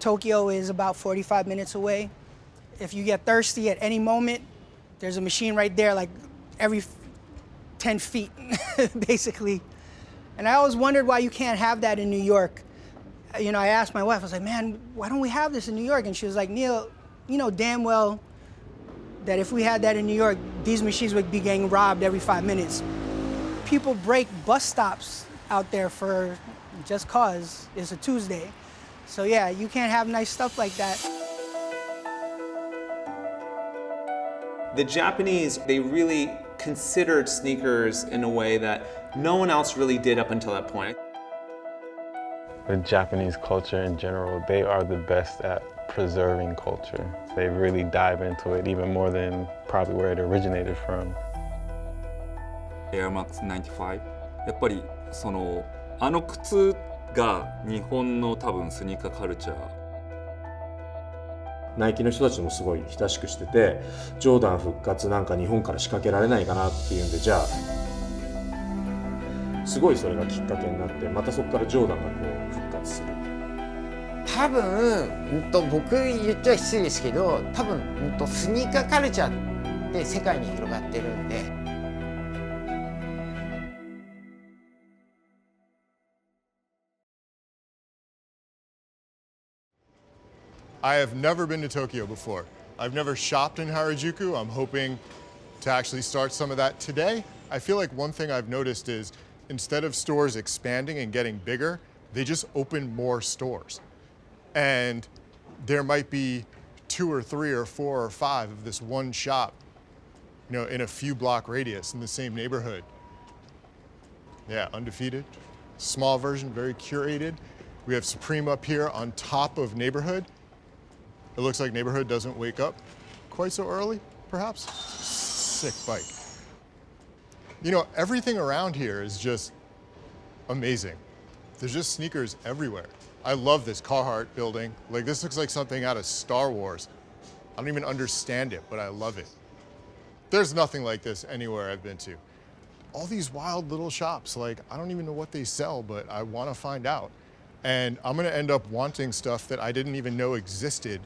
Tokyo is about 45 minutes away. If you get thirsty at any moment, there's a machine right there, like every 10 feet, basically. And I always wondered why you can't have that in New York. You know, I asked my wife, I was like, man, why don't we have this in New York? And she was like, Neil, you know damn well that if we had that in New York, these machines would be getting robbed every 5 minutes. People break bus stops out there for just cause it's a Tuesday. So yeah, you can't have nice stuff like that. The Japanese, they really considered sneakers in a way that no one else really did up until that point. The Japanese culture in general, they are the best at preserving culture. They really dive into it even more than probably where it originated from. Air Max 95. やっぱりそのあの靴が日本の多分スニーカーカルチャー。ナイキの人たちもすごい親しくしてて、ジョーダン復活なんか日本から仕掛けられないかなっていうんで、じゃあすごいそれがきっかけになって、またそこからジョーダンがこう復活する。多分、僕言っちゃ失礼ですけど、多分、スニーカーカルチャーって世界に広がってるんで。I have never been to Tokyo before. I've never shopped in Harajuku. I'm hoping to actually start some of that today. I feel like one thing I've noticed is instead of stores expanding and getting bigger, they just open more stores. And there might be 2 or 3 or 4 or 5 of this one shop, you know, in a few block radius in the same neighborhood. Yeah, Undefeated, small version, very curated. We have Supreme up here on top of Neighborhood. It looks like Neighborhood doesn't wake up quite so early, perhaps. Sick bike. You know, everything around here is just amazing. There's just sneakers everywhere. I love this Carhartt building. Like, this looks like something out of Star Wars. I don't even understand it, but I love it. There's nothing like this anywhere I've been to. All these wild little shops, like, I don't even know what they sell, but I want to find out. And I'm gonna end up wanting stuff that I didn't even know existed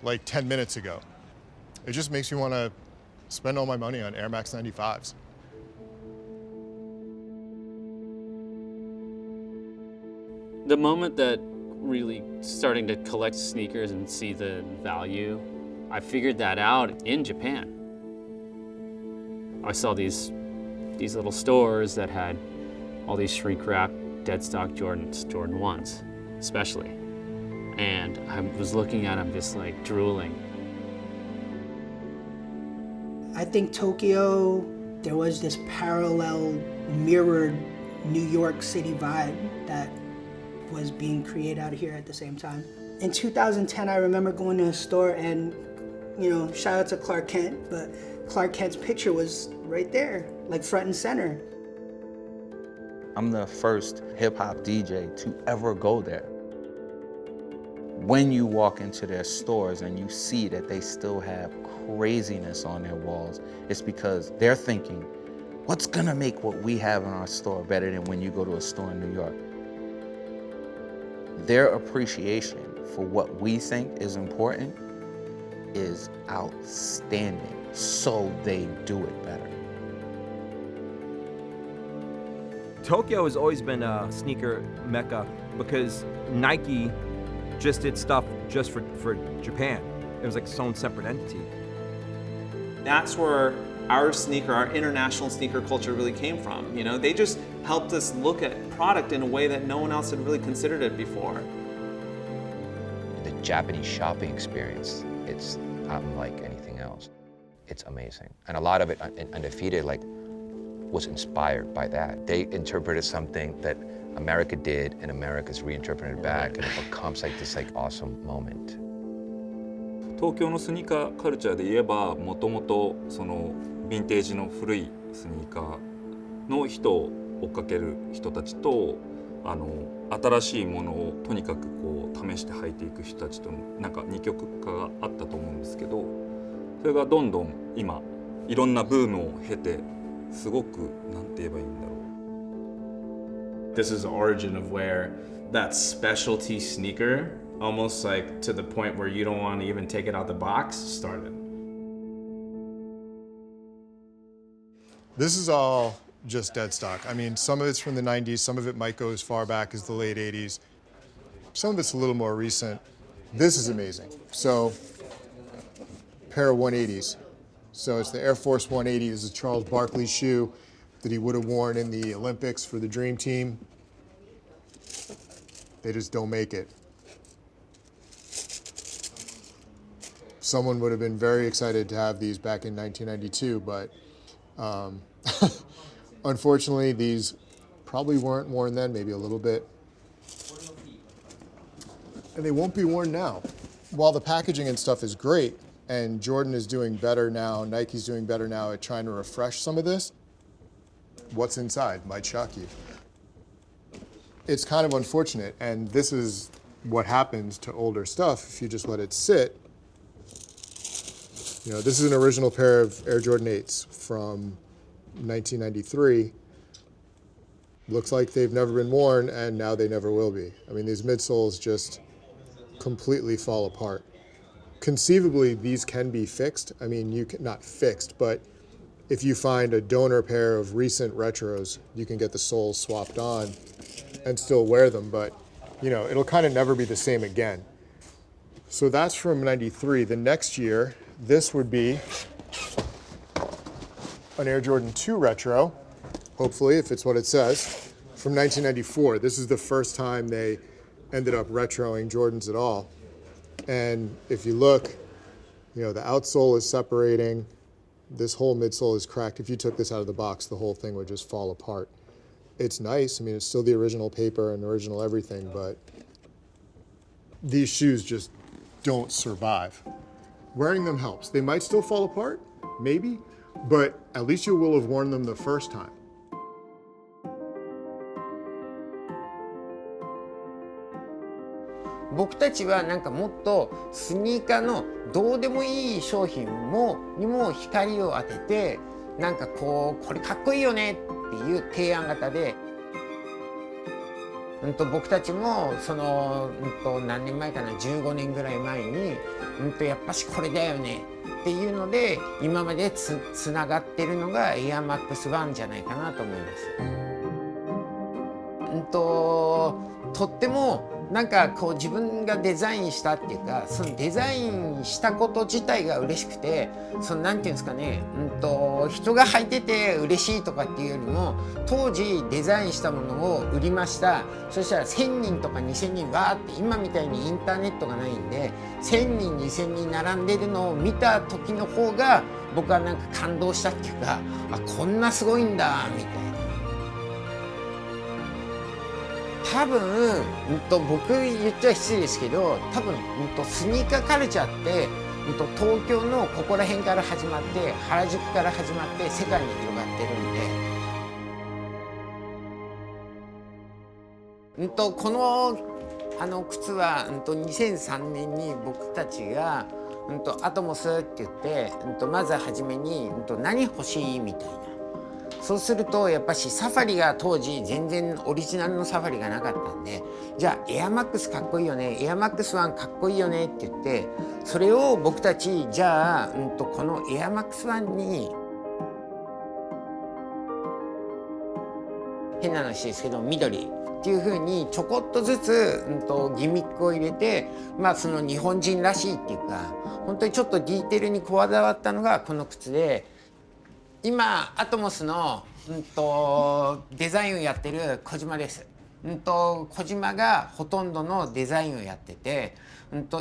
like 10 minutes ago. It just makes me want to spend all my money on Air Max 95s. The moment that really starting to collect sneakers and see the value, I figured that out in Japan. I saw these little stores that had all these shrink-wrap dead stock Jordans, Jordan 1s, especially. And I was looking at them just like drooling. I think Tokyo, there was this parallel, mirrored New York City vibe that was being created out here at the same time. In 2010, I remember going to a store and, you know, shout out to Clark Kent, but Clark Kent's picture was right there, like front and center. I'm the first hip-hop DJ to ever go there. When you walk into their stores and you see that they still have craziness on their walls, it's because they're thinking, what's gonna make what we have in our store better than when you go to a store in New York? Their appreciation for what we think is important is outstanding, so they do it better. Tokyo has always been a sneaker mecca because Nike just did stuff just for Japan. It was like its own separate entity. That's where our sneaker, our international sneaker culture really came from. You know, they just helped us look at product in a way that no one else had really considered it before. The Japanese shopping experience, it's unlike anything else. It's amazing. And a lot of it, Undefeated, like, was inspired by that. They interpreted something that America did, and America's reinterpreted back, and it becomes like this awesome moment. 東京のスニーカーカルチャーで言えば、もともとそのヴィンテージの古いスニーカーの人を追っかける人たちと、新しいものをとにかくこう試して履いていく人たちとなんか二極化があったと思うんですけど、それがどんどん今いろんなブームを経て、すごくなんて言えばいいんだろう。This is the origin of where that specialty sneaker almost like to the point where you don't want to even take it out the box, started. This is all just dead stock. I mean, some of it's from the 90s, some of it might go as far back as the late 80s. Some of it's a little more recent. This is amazing. So, pair of 180s. So it's the Air Force 180. This is Charles Barkley's shoe that he would have worn in the Olympics for the Dream Team. They just don't make it. Someone would have been very excited to have these back in 1992, but unfortunately, these probably weren't worn then, maybe a little bit. And they won't be worn now. While the packaging and stuff is great, and Jordan is doing better now, Nike's doing better now at trying to refresh some of this, what's inside might shock you. It's kind of unfortunate, and this is what happens to older stuff if you just let it sit. You know, this is an original pair of Air Jordan 8s from 1993. Looks like they've never been worn, and now they never will be. I mean, these midsoles just completely fall apart. Conceivably, these can be fixed. I mean, you can, not fixed, but if you find a donor pair of recent retros, you can get the soles swapped on and still wear them, but you know, it'll kind of never be the same again. So that's from 93. The next year, this would be an Air Jordan 2 retro, hopefully, if it's what it says, from 1994. This is the first time they ended up retroing Jordans at all. And if you look, you know, the outsole is separating. This whole midsole is cracked. If you took this out of the box, the whole thing would just fall apart. It's nice. I mean, it's still the original paper and original everything, but these shoes just don't survive. Wearing them helps. They might still fall apart, maybe, but at least you will have worn them the first time.僕たちはなんかもっとスニーカーのどうでもいい商品にも光を当てて、なんかこれかっこいいよねっていう提案型で、僕たちもその、何年前かな、15年ぐらい前に、やっぱしこれだよねっていうので今までつながってるのがエアマックス1じゃないかなと思います。とってもなんかこう自分がデザインしたっていうか、そのデザインしたこと自体が嬉しくて、そのなんていうんですかね、人が履いてて嬉しいとかっていうよりも、当時デザインしたものを売りました。そしたら1000人とか2000人わーって今みたいにインターネットがないんで、1000人2000人並んでるのを見た時の方が僕はなんか感動したっていうか、あ、こんなすごいんだみたいな。多分、僕言っちゃ失礼ですけど、多分、スニーカーカルチャーって、東京のここら辺から始まって原宿から始まって世界に広がってるんで、この靴は、2003年に僕たちが、アトモスって言って、まずはじめに、何欲しいみたいな。そうするとやっぱしサファリが当時全然オリジナルのサファリがなかったんで、じゃあエアマックスかっこいいよね、エアマックス1かっこいいよねって言って、それを僕たちじゃあ、このエアマックス1に変な話ですけど緑っていう風にちょこっとずつ、ギミックを入れて、まあその日本人らしいっていうか、本当にちょっとディテールにこだわったのがこの靴で。今アトモスの、デザインをやってる小島です。小島がほとんどのデザインをやってて、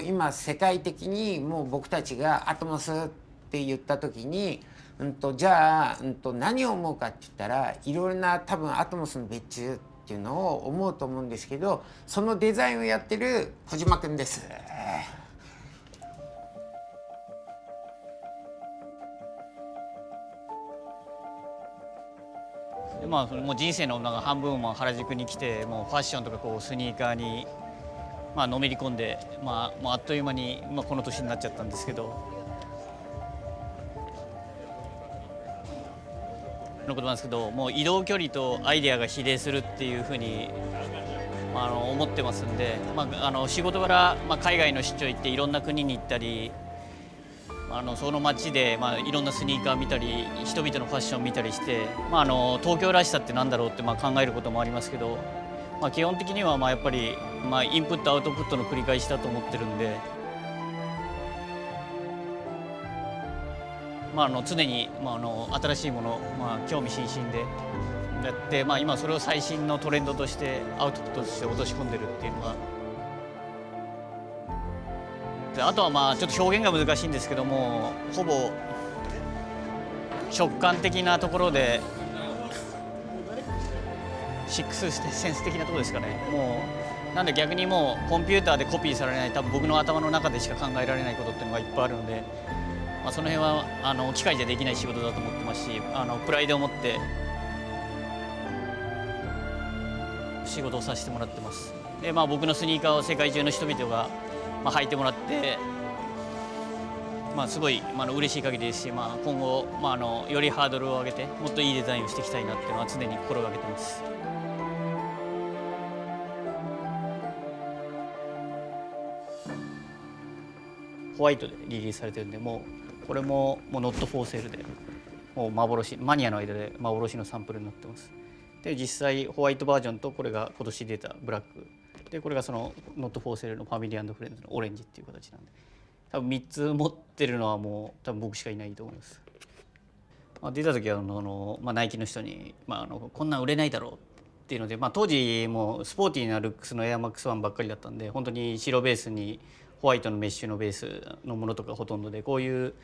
今世界的にもう僕たちがアトモスって言った時に、じゃあ、何を思うかって言ったらいろいろな多分アトモスの別注っていうのを思うと思うんですけど、そのデザインをやってる小島くんです。まあ、もう人生のなんか半分も原宿に来て、もうファッションとかこうスニーカーに、まあ、のめり込んで、まあ、もうあっという間に、まあ、この年になっちゃったんですけど、のことなんですけど、もう移動距離とアイデアが比例するっていうふうに思ってますんで、仕事柄、海外の出張行っていろんな国に行ったり、その街で、いろんなスニーカー見たり人々のファッション見たりして、東京らしさってなんだろうって考えることもありますけど、基本的にはやっぱり、インプットアウトプットの繰り返しだと思ってるんで、常に、新しいもの、興味津々でやって、今それを最新のトレンドとしてアウトプットとして落とし込んでるっていうのが。あとはちょっと表現が難しいんですけども、ほぼ直感的なところでシックスセンス的なところですかね。もうなんで逆にもうコンピューターでコピーされない、多分僕の頭の中でしか考えられないことっていうのがいっぱいあるので、その辺は機械じゃできない仕事だと思ってますし、プライドを持って仕事をさせてもらってます。で僕のスニーカーを世界中の人々が履いてもらって、すごい嬉しい限りですし、今後、よりハードルを上げてもっといいデザインをしていきたいなっていうのは常に心がけてます。ホワイトでリリースされてるんで、もうこれもノットフォーセールで、もう幻、マニアの間で幻のサンプルになってます。で実際ホワイトバージョンとこれが今年出たブラックで、これがそのノットフォーセールのファミリー&フレンズのオレンジっていう形なんで、多分3つ持ってるのはもう多分僕しかいないと思います。出た時はナイキの人に、こんなん売れないだろうっていうので、当時もうスポーティーなルックスのエアマックス1ばっかりだったんで、本当に白ベースにホワイトのメッシュのベースのものとかほとんどで、こういう、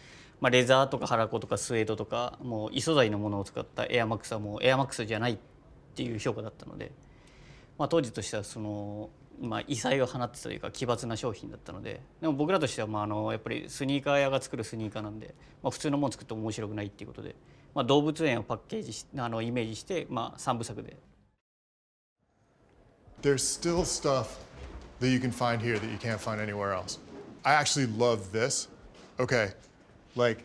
レザーとかハラコとかスウェードとかもう異素材のものを使ったエアマックスはもうエアマックスじゃないっていう評価だったので、当時としては異彩を放ってたというか奇抜な商品だったので、でも僕らとしてはやっぱりスニーカー屋が作るスニーカーなんで、普通のもの作っても面白くないっていうことで、動物園をパッケージしイメージして、3部作で。There's still stuff that you can find here that you can't find anywhere else. I actually love this. Okay, like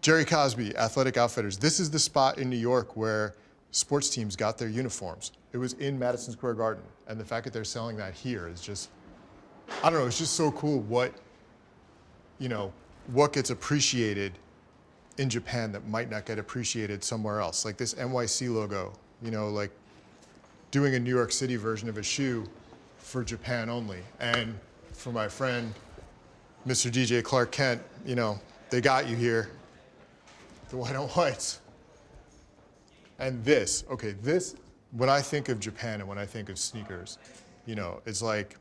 Jerry Cosby, Athletic Outfitters. This is the spot in New York where sports teams got their uniforms. It was in Madison Square Garden. And the fact that they're selling that here is just, I don't know, it's just so cool what gets appreciated in Japan that might not get appreciated somewhere else. Like this NYC logo, like doing a New York City version of a shoe for Japan only. And for my friend, Mr. DJ Clark Kent, they got you here, the white on whites. And this, when I think of Japan and when I think of sneakers, it's like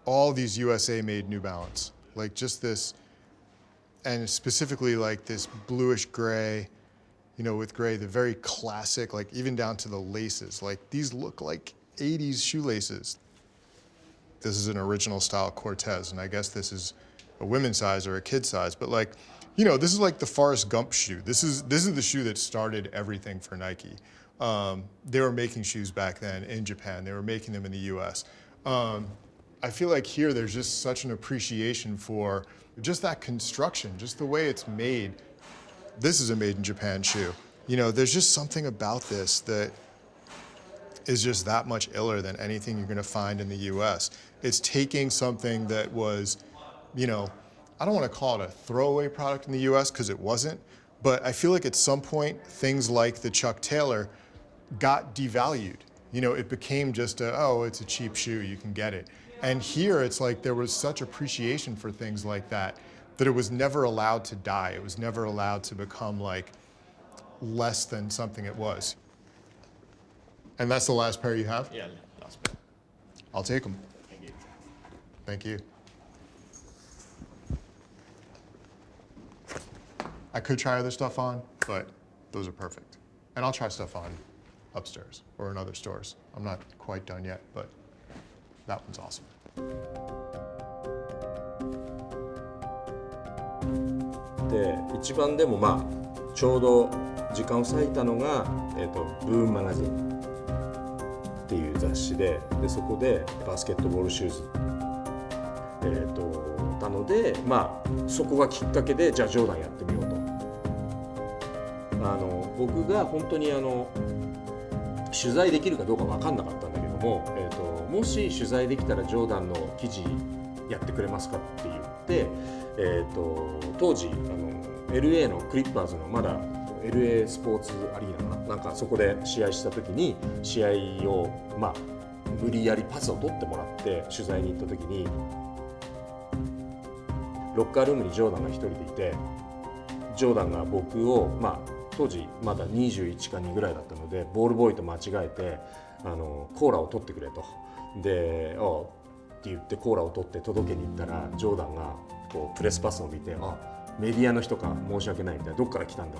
all these USA-made New Balance, like just this, and specifically like this bluish gray, with gray, the very classic, like even down to the laces, like these look like 80s shoelaces. This is an original style Cortez, and I guess this is a women's size or a kid size, but like, this is like the Forrest Gump shoe. This is the shoe that started everything for Nike. They were making shoes back then in Japan. They were making them in the US. I feel like here there's just such an appreciation for just that construction, just the way it's made. This is a made in Japan shoe. There's just something about this that is just that much iller than anything you're gonna find in the US. It's taking something that was, I don't wanna call it a throwaway product in the US because it wasn't, but I feel like at some point, things like the Chuck Taylor got devalued. It became just it's a cheap shoe, you can get it. And here it's like there was such appreciation for things like that it was never allowed to die. It was never allowed to become like less than something it was. And that's the last pair you have? Yeah, last pair. I'll take them. Thank you. Thank you. I could try other stuff on, but those are perfect. And I'll try stuff on upstairs or in other stores. I'm not quite done yet, but that one's awesome. で一番でもちょうど時間を割いたのが、ブームマガジンっていう雑誌で、そこでバスケットボールシューズなので、そこがきっかけでじゃあジョーダンやってみようと。僕が本当に取材できるかどうか分かんなかったんだけど、ども、もし取材できたらジョーダンの記事やってくれますかって言って、当時LA のクリッパーズのまだ LA スポーツアリーナかな、なんかそこで試合した時に試合を無理やりパスを取ってもらって取材に行った時にロッカールームにジョーダンが一人でいて、ジョーダンが僕を当時まだ21か2ぐらいだったのでボールボーイと間違えてコーラを取ってくれと。で「ああ」って言ってコーラを取って届けに行ったらジョーダンがこうプレスパスを見て「あ、メディアの人か、申し訳ない」みたいな「どっから来たんだ」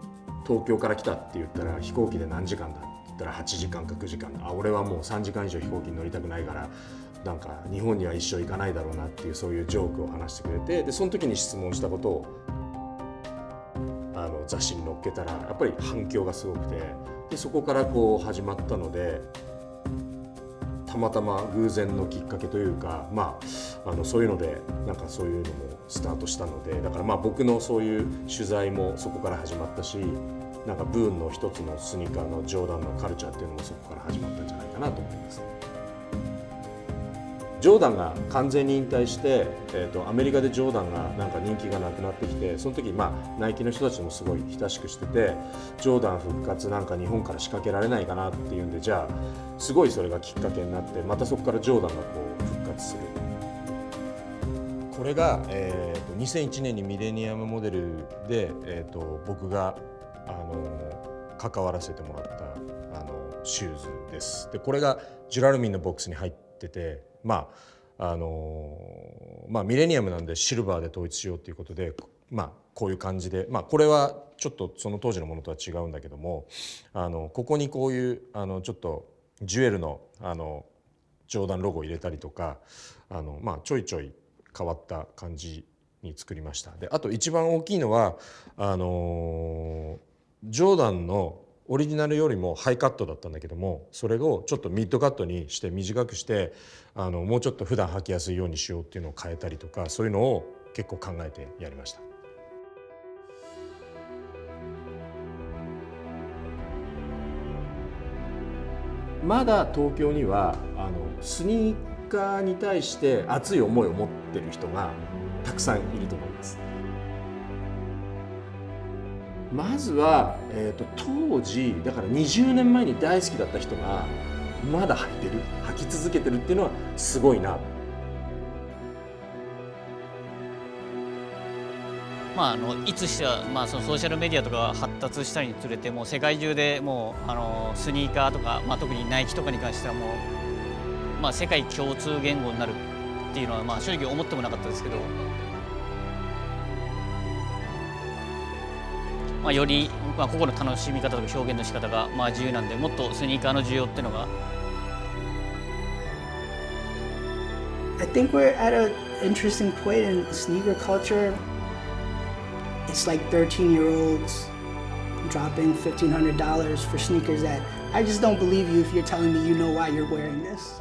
「東京から来た」って言ったら「飛行機で何時間だ」って言ったら8時間か9時間だ。あ、俺はもう3時間以上飛行機に乗りたくないからなんか日本には一生行かないだろうなっていうそういうジョークを話してくれて、でその時に質問したことを雑誌に載っけたらやっぱり反響がすごくて、でそこからこう始まったので、たまたま偶然のきっかけというか、そういうのでなんかそういうのもスタートしたので、だから僕のそういう取材もそこから始まったし、なんかブーンの一つのスニーカーのジョーダンのカルチャーっていうのもそこから始まったんじゃないかなと思います。ジョーダンが完全に引退して、アメリカでジョーダンがなんか人気がなくなってきて、その時ナイキの人たちもすごい親しくしてて、ジョーダン復活なんか日本から仕掛けられないかなっていうんで、じゃあすごいそれがきっかけになって、またそこからジョーダンがこう復活する。これが、2001年にミレニアムモデルで、僕が関わらせてもらったシューズです。でこれがジュラルミンのボックスに入ってて、ミレニアムなんでシルバーで統一しようということで、こういう感じで、これはちょっとその当時のものとは違うんだけども、ここにこういうちょっとジュエルのジョーダンロゴを入れたりとか、ちょいちょい変わった感じに作りました。であと一番大きいのはジョーダンのオリジナルよりもハイカットだったんだけども、それをちょっとミッドカットにして短くしてもうちょっと普段履きやすいようにしようっていうのを変えたりとか、そういうのを結構考えてやりました。まだ東京にはスニーカーに対して熱い思いを持ってる人がたくさんいると思います。まずは、当時だから20年前に大好きだった人がまだ履いてる、履き続けてるっていうのはすごいな。いつしては、そのソーシャルメディアとかが発達したにつれて、もう世界中でもうスニーカーとか、特にナイキとかに関してはもう、世界共通言語になるっていうのは、正直思ってもなかったですけど、より、個々の楽しみ方とか表現の仕方が自由なんで、もっとスニーカーの需要っていうのが。I think we're at an interesting point in sneaker culture. It's like 13-year-olds dropping $1,500 for sneakers that I just don't believe you if you're telling me you know why you're wearing this.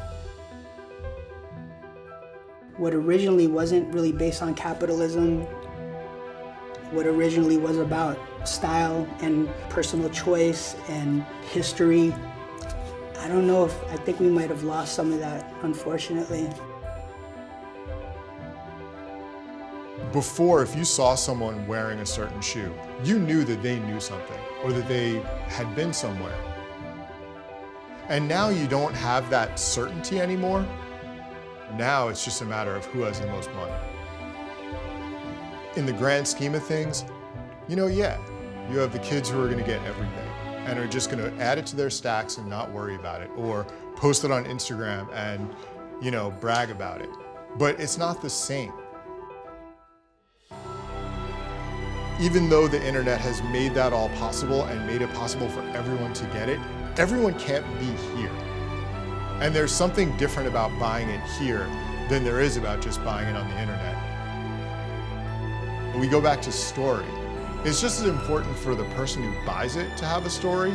What originally wasn't really based on capitalism, what originally was about style and personal choice and history, I don't know if, I think we might have lost some of that, unfortunately. Before, if you saw someone wearing a certain shoe, you knew that they knew something or that they had been somewhere. And now you don't have that certainty anymore. Now it's just a matter of who has the most money. In the grand scheme of things, you have the kids who are going to get everything and are just going to add it to their stacks and not worry about it, or post it on Instagram and, brag about it. But it's not the same. Even though the internet has made that all possible and made it possible for everyone to get it, everyone can't be here. And there's something different about buying it here than there is about just buying it on the internet. We go back to story. It's just as important for the person who buys it to have a story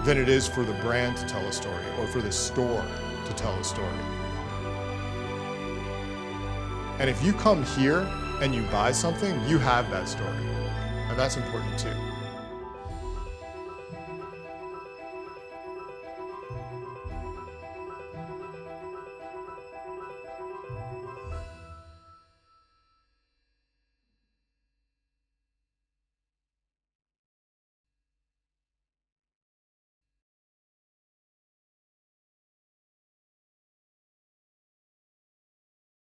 than it is for the brand to tell a story or for the store to tell a story. And if you come here and you buy something, you have that story. And that's important too.